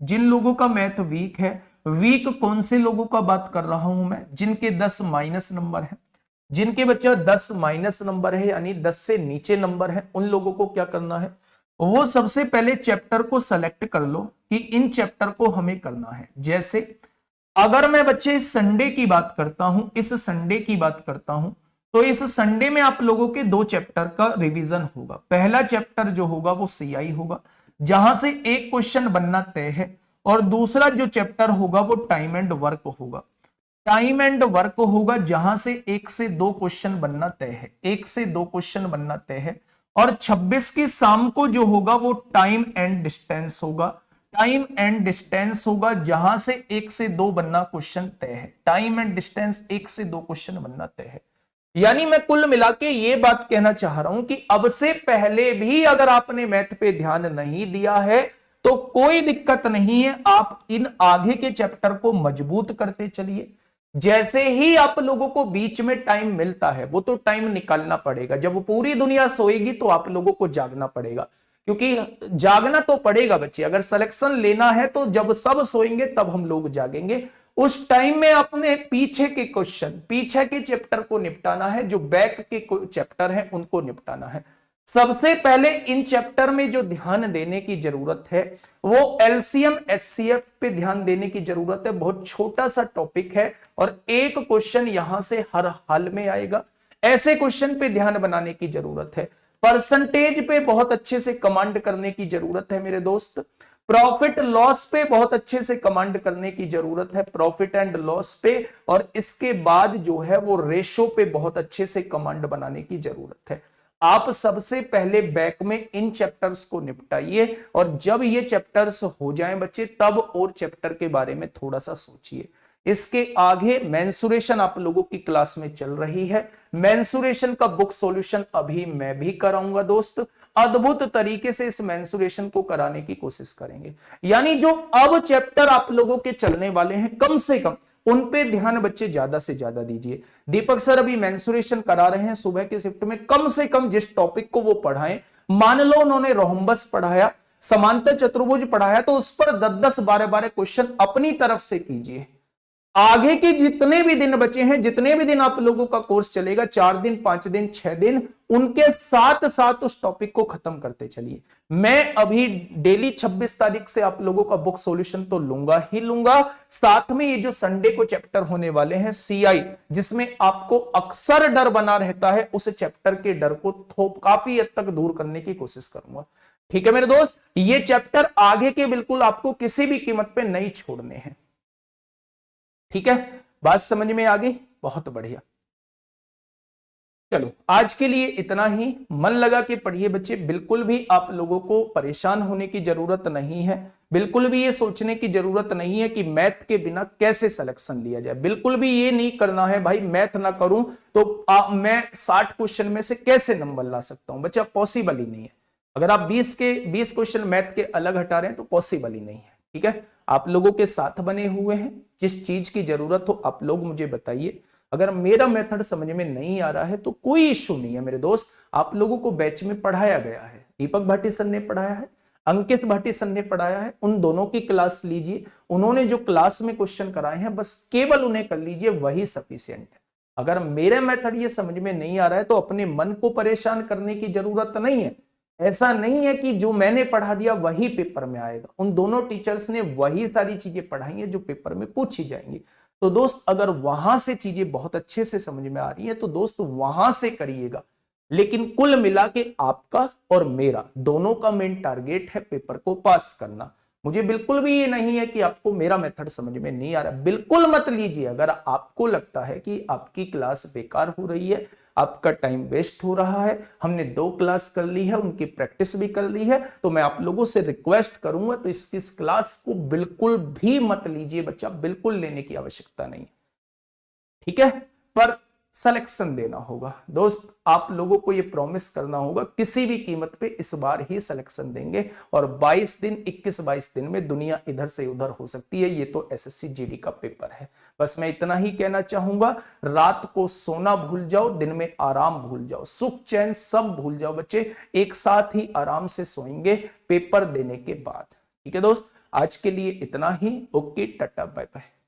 जिन लोगों का math week है, वीक कौन से लोगों का बात कर रहा हूं मैं, जिनके 10 माइनस नंबर है। जिनके बच्चा 10 माइनस नंबर है यानी 10 से नीचे नंबर है, उन लोगों को क्या करना है, वो सबसे पहले चैप्टर को सेलेक्ट कर लो कि इन चैप्टर को हमें करना है। जैसे अगर मैं बच्चे संडे की बात करता हूं, इस संडे की बात करता हूं, तो इस संडे में आप लोगों के 2 चैप्टर का रिवीजन होगा। पहला चैप्टर जो होगा वो सीआई होगा, जहां से एक क्वेश्चन बनना तय है, और दूसरा जो चैप्टर होगा वो टाइम एंड वर्क होगा। टाइम एंड वर्क होगा जहां से 1 से 2 क्वेश्चन बनना तय है, 1 से 2 क्वेश्चन बनना तय है। और 26 की शाम को जो होगा वो टाइम एंड डिस्टेंस होगा, टाइम एंड डिस्टेंस होगा जहां से 1 से 2 बनना क्वेश्चन तय है। टाइम एंड डिस्टेंस 1 से 2 क्वेश्चन बनना तय है। यानी मैं कुल मिला के ये बात कहना चाह रहा हूं कि अब से पहले भी अगर आपने मैथ पे ध्यान नहीं दिया है तो कोई दिक्कत नहीं है, आप इन आगे के चैप्टर को मजबूत करते चलिए। जैसे ही आप लोगों को बीच में टाइम मिलता है, वो तो टाइम निकालना पड़ेगा, जब पूरी दुनिया सोएगी तो आप लोगों को जागना पड़ेगा, क्योंकि जागना तो पड़ेगा बच्चे। अगर सिलेक्शन लेना है तो जब सब सोएंगे तब हम लोग जागेंगे। उस टाइम में अपने पीछे के क्वेश्चन, पीछे के चैप्टर को निपटाना है, जो बैक के चैप्टर है उनको निपटाना है। सबसे पहले इन चैप्टर में जो ध्यान देने की जरूरत है वो एलसीएम एचसीएफ पे ध्यान देने की जरूरत है। बहुत छोटा सा टॉपिक है और एक क्वेश्चन यहां से हर हाल में आएगा, ऐसे क्वेश्चन पे ध्यान बनाने की जरूरत है। परसेंटेज पे बहुत अच्छे से कमांड करने की जरूरत है मेरे दोस्त। प्रॉफिट लॉस पे बहुत अच्छे से कमांड करने की जरूरत है, प्रॉफिट एंड लॉस पे। और इसके बाद जो है वो रेशो पे बहुत अच्छे से कमांड बनाने की जरूरत है। आप सबसे पहले बैक में इन चैप्टर्स को निपटाइए, और जब ये चैप्टर्स हो जाएं बच्चे तब और चैप्टर के बारे में थोड़ा सा सोचिए। इसके आगे मेंसुरेशन आप लोगों की क्लास में चल रही है, मेंसुरेशन का बुक सॉल्यूशन अभी मैं भी कराऊंगा दोस्त। अद्भुत तरीके से इस मेंसुरेशन को कराने की कोशिश करेंगे। यानी जो अब चैप्टर आप लोगों के चलने वाले हैं कम से कम उन पे ध्यान बच्चे ज्यादा से ज्यादा दीजिए। दीपक सर अभी मेंसुरेशन करा रहे हैं सुबह के शिफ्ट में, कम से कम जिस टॉपिक को वो पढ़ाएं, मान लो उन्होंने रोहम्बस पढ़ाया, समांतर चतुर्भुज पढ़ाया, तो उस पर 10-10 12-12 क्वेश्चन अपनी तरफ से कीजिए। आगे के जितने भी दिन बचे हैं, जितने भी दिन आप लोगों का कोर्स चलेगा, 4 दिन 5 दिन 6 दिन, उनके साथ साथ उस टॉपिक को खत्म करते चलिए। मैं अभी डेली 26 तारीख से आप लोगों का बुक सॉल्यूशन तो लूंगा ही लूंगा, साथ में ये जो संडे को चैप्टर होने वाले हैं सीआई, जिसमें आपको अक्सर डर बना रहता है, उस चैप्टर के डर को काफी हद तक दूर करने की कोशिश करूंगा। ठीक है मेरे दोस्त, ये चैप्टर आगे के बिल्कुल आपको किसी भी कीमत पे नहीं छोड़ने हैं। ठीक है, बात समझ में आ गई? बहुत बढ़िया। चलो आज के लिए इतना ही। मन लगा के पढ़िए बच्चे, बिल्कुल भी आप लोगों को परेशान होने की जरूरत नहीं है, बिल्कुल भी ये सोचने की जरूरत नहीं है कि मैथ के बिना कैसे सिलेक्शन लिया जाए। बिल्कुल भी ये नहीं करना है भाई मैथ ना करूं तो मैं 60 क्वेश्चन में से कैसे नंबर ला सकता हूं। बच्चा पॉसिबल ही नहीं है। अगर आप 20 क्वेश्चन मैथ के अलग हटा रहे हैं तो पॉसिबल ही नहीं है। ठीक है, आप लोगों के साथ बने हुए हैं, जिस चीज की जरूरत हो आप लोग मुझे बताइए। अगर मेरा मेथड समझ में नहीं आ रहा है तो कोई इश्यू नहीं है मेरे दोस्त, आप लोगों को बैच में पढ़ाया गया है, दीपक भाटी सर ने पढ़ाया है, अंकित भाटी सर ने पढ़ाया है, उन दोनों की क्लास लीजिए। उन्होंने जो क्लास में क्वेश्चन कराए हैं बस केवल उन्हें कर लीजिए, वही सफिशिएंट है। अगर मेरे मेथड ये समझ में नहीं आ रहा है तो अपने मन को परेशान करने की जरूरत नहीं है। ऐसा नहीं है कि जो मैंने पढ़ा दिया वही पेपर में आएगा, उन दोनों टीचर्स ने वही सारी चीजें पढ़ाई हैं जो पेपर में पूछी जाएंगी। तो दोस्त अगर वहां से चीजें बहुत अच्छे से समझ में आ रही है तो दोस्त वहां से करिएगा। लेकिन कुल मिला के आपका और मेरा दोनों का मेन टारगेट है पेपर को पास करना। मुझे बिल्कुल भी ये नहीं है कि आपको मेरा मेथड समझ में नहीं आ रहा, बिल्कुल मत लीजिए। अगर आपको लगता है कि आपकी क्लास बेकार हो रही है, आपका टाइम वेस्ट हो रहा है, हमने 2 क्लास कर ली है, उनकी प्रैक्टिस भी कर ली है, तो मैं आप लोगों से रिक्वेस्ट करूंगा तो इस क्लास को बिल्कुल भी मत लीजिए बच्चा, बिल्कुल लेने की आवश्यकता नहीं। ठीक है, पर सिलेक्शन देना होगा दोस्त, आप लोगों को यह प्रॉमिस करना होगा किसी भी कीमत पे इस बार ही सिलेक्शन देंगे। और 22 दिन 21-22 दिन में दुनिया इधर से उधर हो सकती है, ये तो एसएससी जीडी का पेपर है। बस मैं इतना ही कहना चाहूंगा, रात को सोना भूल जाओ, दिन में आराम भूल जाओ, सुख चैन सब भूल जाओ बच्चे, एक साथ ही आराम से सोएंगे पेपर देने के बाद। ठीक है दोस्त, आज के लिए इतना ही। Okay, tata, bye bye.